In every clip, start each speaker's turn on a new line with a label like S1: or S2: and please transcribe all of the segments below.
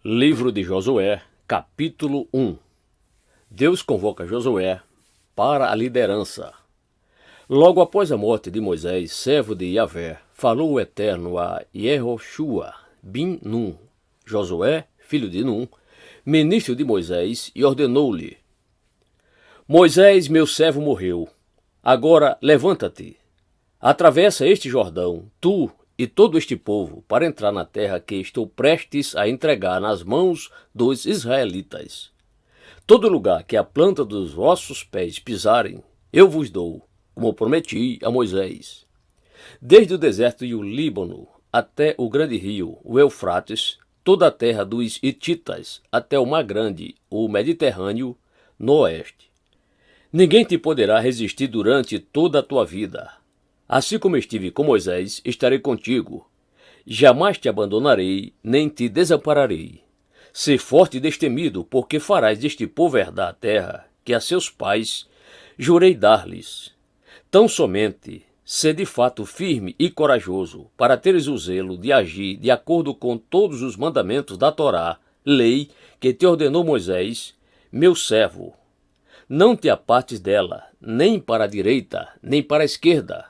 S1: Livro de Josué, capítulo 1. Deus convoca Josué para a liderança. Logo após a morte de Moisés, servo de Yahvé, falou o Eterno a Yehoshua bin Nun, Josué, filho de Nun, ministro de Moisés, e ordenou-lhe: Moisés, meu servo, morreu. Agora levanta-te, atravessa este Jordão, tu e todo este povo, para entrar na terra que estou prestes a entregar nas mãos dos israelitas. Todo lugar que a planta dos vossos pés pisarem, eu vos dou, como prometi a Moisés. Desde o deserto e o Líbano até o grande rio, o Eufrates, toda a terra dos Hititas, até o Mar Grande, o Mediterrâneo, no oeste. Ninguém te poderá resistir durante toda a tua vida. Assim como estive com Moisés, estarei contigo. Jamais te abandonarei, nem te desampararei. Sê forte e destemido, porque farás deste povo herdar a terra que a seus pais jurei dar-lhes. Tão somente sê de fato firme e corajoso, para teres o zelo de agir de acordo com todos os mandamentos da Torá, lei que te ordenou Moisés, meu servo. Não te apartes dela, nem para a direita, nem para a esquerda,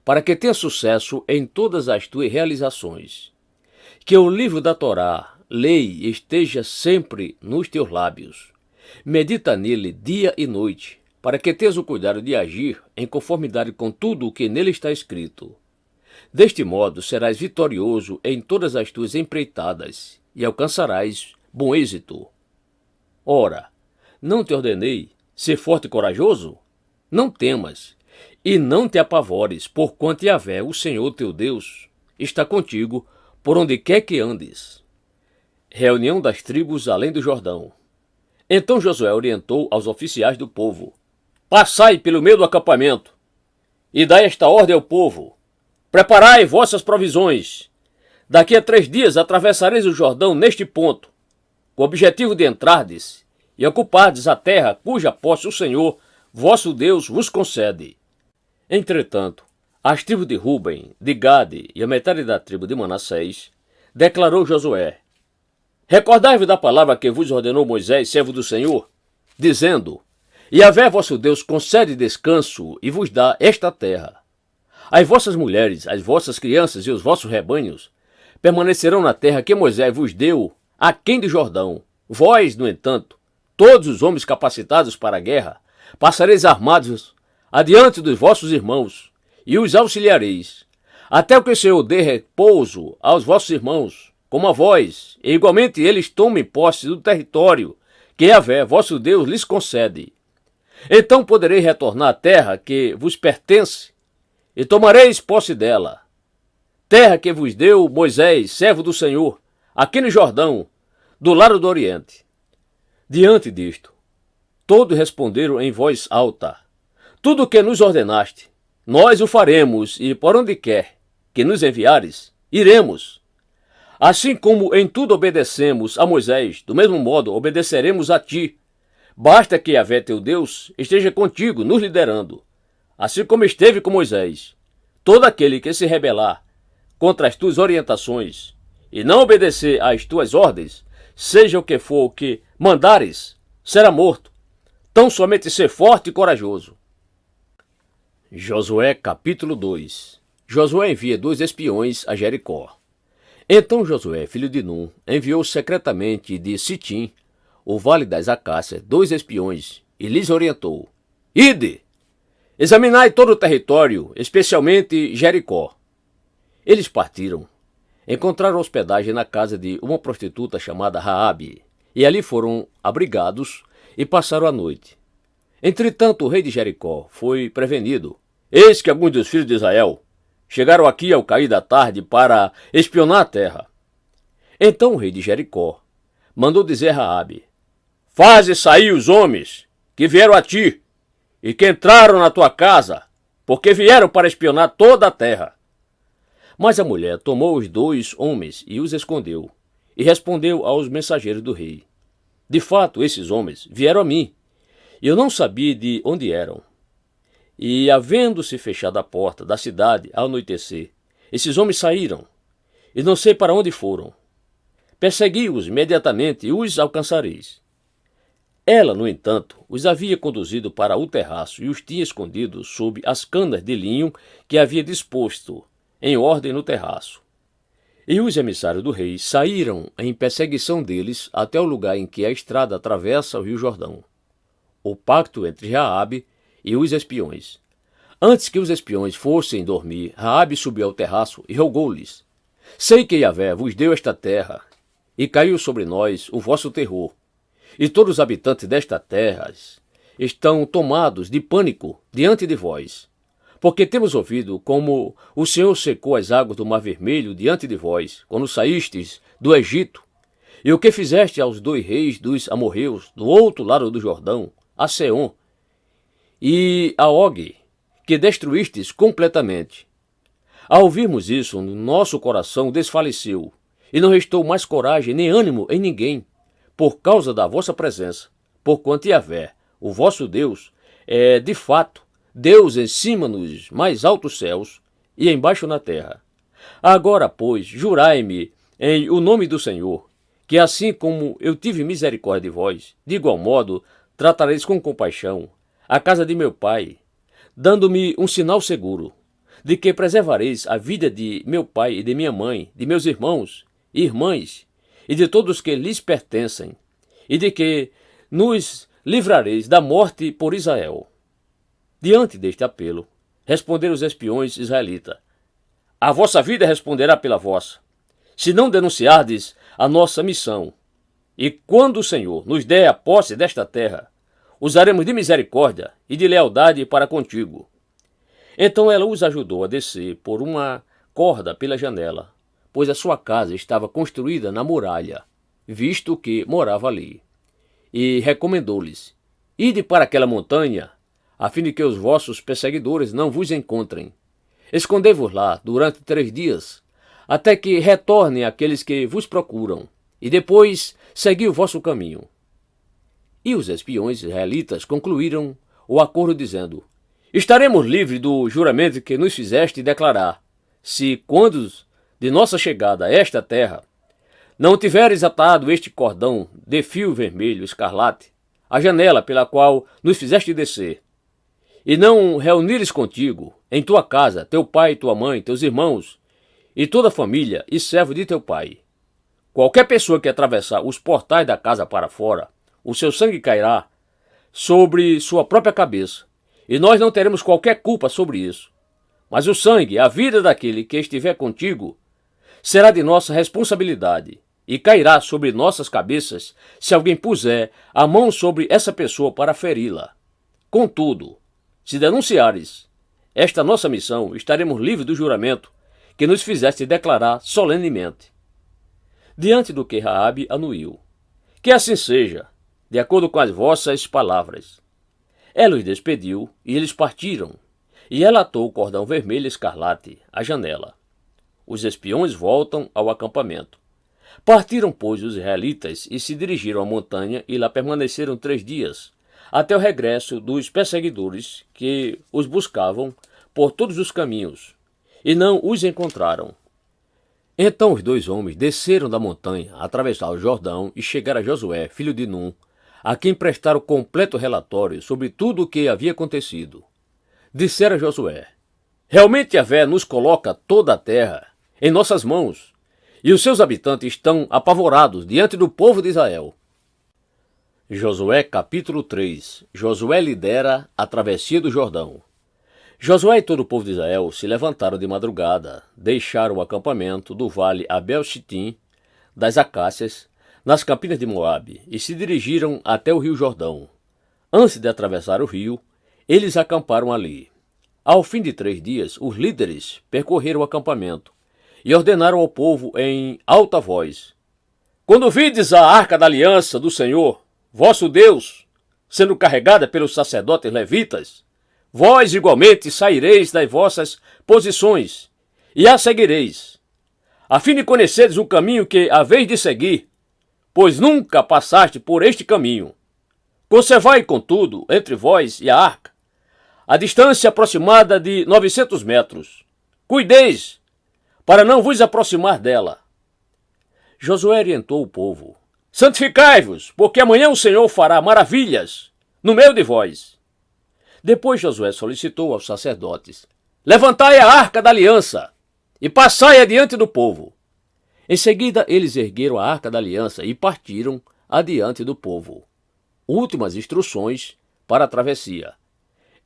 S1: para que tenha sucesso em todas as tuas realizações. Que o livro da Torá, lei, esteja sempre nos teus lábios. Medita nele dia e noite, para que tenhas o cuidado de agir em conformidade com tudo o que nele está escrito. Deste modo serás vitorioso em todas as tuas empreitadas e alcançarás bom êxito. Ora, não te ordenei ser forte e corajoso? Não temas, e não te apavores, porquanto Yahvé, o Senhor teu Deus, está contigo por onde quer que andes. Reunião das tribos além do Jordão. Então Josué orientou aos oficiais do povo: Passai pelo meio do acampamento, e dai esta ordem ao povo: Preparai vossas provisões. Daqui a 3 dias atravessareis o Jordão neste ponto, com o objetivo de entrardes e ocupardes a terra cuja posse o Senhor, vosso Deus, vos concede. Entretanto, as tribos de Ruben, de Gade e a metade da tribo de Manassés, declarou Josué: Recordai-vos da palavra que vos ordenou Moisés, servo do Senhor, dizendo: Yahvé vosso Deus concede descanso e vos dá esta terra. As vossas mulheres, as vossas crianças e os vossos rebanhos permanecerão na terra que Moisés vos deu, aquém do Jordão. Vós, no entanto, todos os homens capacitados para a guerra, passareis armados adiante dos vossos irmãos, e os auxiliareis, até que o Senhor dê repouso aos vossos irmãos, como a vós, e igualmente eles tomem posse do território que Yahvé, vosso Deus, lhes concede. Então podereis retornar à terra que vos pertence, e tomareis posse dela, terra que vos deu Moisés, servo do Senhor, aqui no Jordão, do lado do Oriente. Diante disto, todos responderam em voz alta: Tudo o que nos ordenaste, nós o faremos, e por onde quer que nos enviares, iremos. Assim como em tudo obedecemos a Moisés, do mesmo modo obedeceremos a ti. Basta que Yahvé teu Deus esteja contigo, nos liderando, assim como esteve com Moisés. Todo aquele que se rebelar contra as tuas orientações e não obedecer às tuas ordens, seja o que for o que mandares, será morto. Tão somente ser forte e corajoso. Josué capítulo 2. Josué envia 2 espiões a Jericó. Então Josué, filho de Nun, enviou secretamente de Sitim, o vale das Acácias, 2 espiões, e lhes orientou: Ide, examinai todo o território, especialmente Jericó. Eles partiram. Encontraram hospedagem na casa de uma prostituta chamada Raabe, e ali foram abrigados e passaram a noite. Entretanto, o rei de Jericó foi prevenido. Eis que alguns dos filhos de Israel chegaram aqui ao cair da tarde para espionar a terra. Então o rei de Jericó mandou dizer a Raabe: Faze sair os homens que vieram a ti e que entraram na tua casa, porque vieram para espionar toda a terra. Mas a mulher tomou os 2 homens e os escondeu, e respondeu aos mensageiros do rei: De fato, esses homens vieram a mim, e eu não sabia de onde eram. E, havendo-se fechado a porta da cidade ao anoitecer, esses homens saíram, e não sei para onde foram. persegui-os imediatamente e os alcançareis. Ela, no entanto, os havia conduzido para o terraço e os tinha escondidos sob as canas de linho que havia disposto em ordem no terraço. E os emissários do rei saíram em perseguição deles até o lugar em que a estrada atravessa o rio Jordão. O pacto entre Raabe e os espiões. Antes que os espiões fossem dormir, Raabe subiu ao terraço e rogou-lhes: Sei que Yahvé vos deu esta terra, e caiu sobre nós o vosso terror. E todos os habitantes desta terra estão tomados de pânico diante de vós, porque temos ouvido como o Senhor secou as águas do Mar Vermelho diante de vós, quando saístes do Egito, e o que fizeste aos 2 reis dos amorreus do outro lado do Jordão, a Seom e a Og, que destruístes completamente. Ao ouvirmos isso, nosso coração desfaleceu, e não restou mais coragem nem ânimo em ninguém, por causa da vossa presença, porquanto Yahvé, o vosso Deus, é, de fato, Deus em cima nos mais altos céus e embaixo na terra. Agora, pois, jurai-me em o nome do Senhor, que assim como eu tive misericórdia de vós, de igual modo tratareis com compaixão a casa de meu pai, dando-me um sinal seguro, de que preservareis a vida de meu pai e de minha mãe, de meus irmãos e irmãs, e de todos que lhes pertencem, e de que nos livrareis da morte por Israel. Diante deste apelo, responderam os espiões israelitas: A vossa vida responderá pela vossa, se não denunciardes a nossa missão. E quando o Senhor nos der a posse desta terra, usaremos de misericórdia e de lealdade para contigo. Então ela os ajudou a descer por uma corda pela janela, pois a sua casa estava construída na muralha, visto que morava ali. E recomendou-lhes: Ide para aquela montanha, a fim de que os vossos perseguidores não vos encontrem. Escondei-vos lá durante 3 dias, até que retornem aqueles que vos procuram, e depois segui o vosso caminho. E os espiões israelitas concluíram o acordo dizendo: Estaremos livres do juramento que nos fizeste declarar, se, quando de nossa chegada a esta terra, não tiveres atado este cordão de fio vermelho escarlate, a janela pela qual nos fizeste descer, e não reunires contigo, em tua casa, teu pai, tua mãe, teus irmãos, e toda a família e servo de teu pai. Qualquer pessoa que atravessar os portais da casa para fora, o seu sangue cairá sobre sua própria cabeça, e nós não teremos qualquer culpa sobre isso. Mas o sangue, a vida daquele que estiver contigo, será de nossa responsabilidade, e cairá sobre nossas cabeças se alguém puser a mão sobre essa pessoa para feri-la. Contudo, se denunciares esta nossa missão, estaremos livres do juramento que nos fizeste declarar solenemente. Diante do que Raabe anuiu: Que assim seja, de acordo com as vossas palavras. Ela os despediu, e eles partiram, e ela atou o cordão vermelho escarlate à janela. Os espiões voltam ao acampamento. Partiram, pois, os israelitas e se dirigiram à montanha e lá permaneceram 3 dias, até o regresso dos perseguidores que os buscavam por todos os caminhos, e não os encontraram. Então os 2 homens desceram da montanha, atravessaram o Jordão e chegaram a Josué, filho de Num, a quem prestaram completo relatório sobre tudo o que havia acontecido. Disseram a Josué: Realmente Yahvé nos coloca toda a terra em nossas mãos, e os seus habitantes estão apavorados diante do povo de Israel. Josué capítulo 3. Josué lidera a travessia do Jordão. Josué e todo o povo de Israel se levantaram de madrugada, deixaram o acampamento do vale Abel-Shitim, das Acácias, nas campinas de Moabe, e se dirigiram até o rio Jordão. Antes de atravessar o rio, eles acamparam ali. Ao fim de 3 dias, os líderes percorreram o acampamento e ordenaram ao povo em alta voz: Quando vides a arca da aliança do Senhor, vosso Deus, sendo carregada pelos sacerdotes levitas, vós igualmente saireis das vossas posições e a seguireis, a fim de conheceres o caminho que haveis de seguir, pois nunca passaste por este caminho. Conservai, contudo, entre vós e a arca, a distância aproximada de 900 metros. Cuideis, para não vos aproximar dela. Josué orientou o povo: santificai-vos, porque amanhã o Senhor fará maravilhas no meio de vós. Depois Josué solicitou aos sacerdotes: levantai a arca da aliança e passai adiante do povo. Em seguida eles ergueram a arca da aliança e partiram adiante do povo. Últimas instruções para a travessia.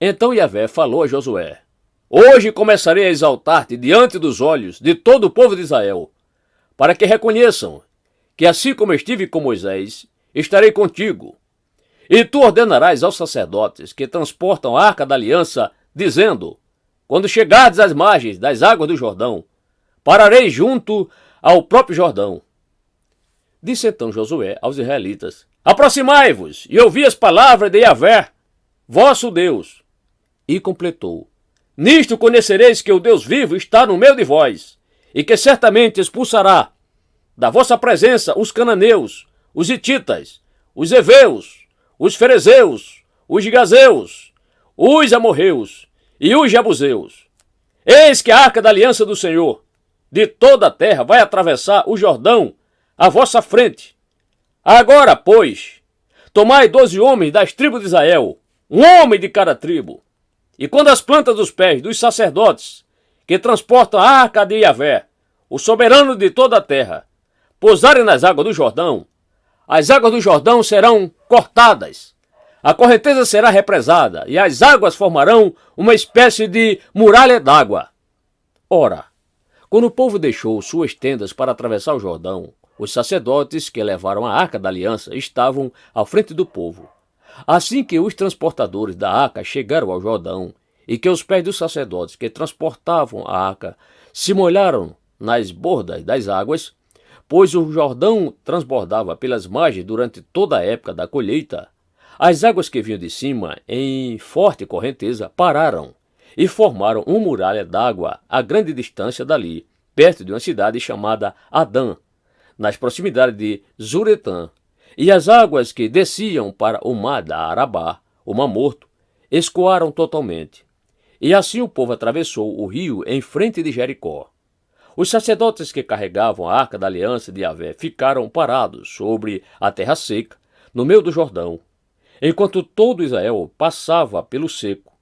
S1: Então Yahvé falou a Josué: hoje começarei a exaltar-te diante dos olhos de todo o povo de Israel, para que reconheçam que assim como estive com Moisés, estarei contigo. E tu ordenarás aos sacerdotes que transportam a arca da aliança, dizendo: quando chegardes às margens das águas do Jordão, pararei junto ao próprio Jordão. Disse então Josué aos israelitas: aproximai-vos e ouvi as palavras de Yahvé, vosso Deus. E completou: nisto conhecereis que o Deus vivo está no meio de vós, e que certamente expulsará da vossa presença os cananeus, os hititas, os heveus, os ferezeus, os gigazeus, os amorreus e os jebuseus. Eis que a arca da aliança do Senhor de toda a terra vai atravessar o Jordão à vossa frente. Agora, pois, tomai 12 homens das tribos de Israel, um homem de cada tribo, e quando as plantas dos pés dos sacerdotes que transportam a arca de Yahvé, o soberano de toda a terra, pousarem nas águas do Jordão, as águas do Jordão serão cortadas, a correnteza será represada, e as águas formarão uma espécie de muralha d'água. Ora, quando o povo deixou suas tendas para atravessar o Jordão, os sacerdotes que levaram a arca da aliança estavam à frente do povo. Assim que os transportadores da arca chegaram ao Jordão, e que os pés dos sacerdotes que transportavam a arca se molharam nas bordas das águas, pois o Jordão transbordava pelas margens durante toda a época da colheita, as águas que vinham de cima, em forte correnteza, pararam e formaram uma muralha d'água a grande distância dali, perto de uma cidade chamada Adã, nas proximidades de Zuretã. E as águas que desciam para o mar da Arabá, o Mar Morto, escoaram totalmente. E assim o povo atravessou o rio em frente de Jericó. Os sacerdotes que carregavam a arca da aliança de Yahvé ficaram parados sobre a terra seca, no meio do Jordão, enquanto todo Israel passava pelo seco,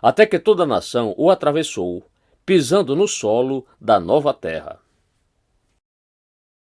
S1: até que toda a nação o atravessou, pisando no solo da nova terra.